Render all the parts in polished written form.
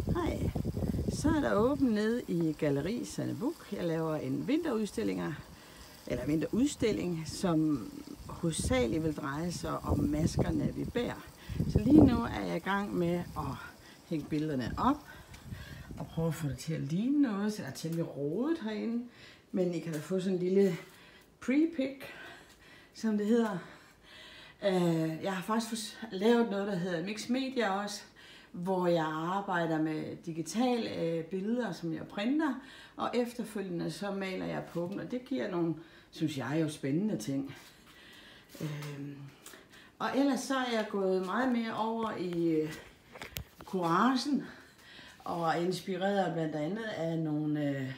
Hej, så er der åbent nede i Galleri Sandebuk. Jeg laver en vinterudstilling, som hovedsageligt vil dreje sig om maskerne, vi bærer. Så lige nu er jeg i gang med at hænge billederne op og prøve at få det til at ligne noget, så der er temmelig rodet herinde. Men I kan da få sådan en lille pre-pick, som det hedder. Jeg har faktisk lavet noget, der hedder Mix Media også, hvor jeg arbejder med digitale billeder, som jeg printer, og efterfølgende så maler jeg på dem, og det giver nogle, synes jeg, jo spændende ting. Og ellers så er jeg gået meget mere over i collagen, og er inspireret blandt andet af nogle,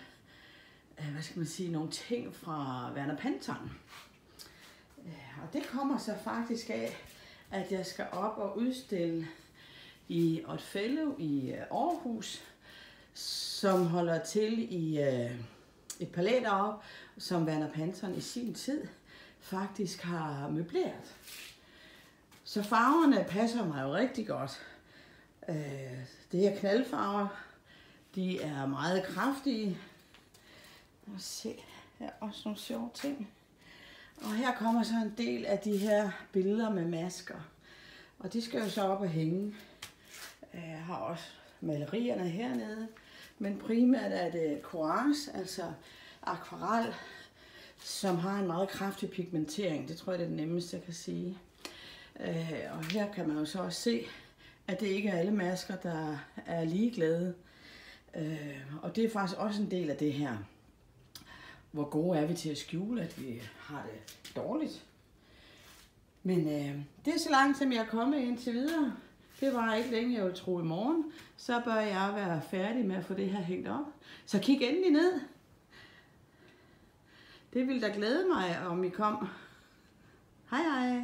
nogle ting fra Werner Panton. Og det kommer så faktisk af, at jeg skal op og udstille i Odd Fellow i Aarhus, som holder til i et palæ deroppe, som Werner Panton i sin tid faktisk har møbleret. Så farverne passer mig jo rigtig godt. Det her knaldfarver, de er meget kraftige. Lad os se, her er også nogle sjove ting. Og her kommer så en del af de her billeder med masker. Og de skal jo så op og hænge. Jeg har også malerierne hernede, men primært er det collage, altså akvarel, som har en meget kraftig pigmentering. Det tror jeg, det er det nemmeste, jeg kan sige. Og her kan man jo så også se, at det ikke er alle masker, der er ligeglade. Og det er faktisk også en del af det her. Hvor gode er vi til at skjule, at vi har det dårligt. Men det er så langt, som jeg er kommet indtil videre. Det var ikke længe, jeg ville tro i morgen. Så bør jeg være færdig med at få det her hængt op. Så kig endelig ned. Det ville da glæde mig, om I kom. Hej hej.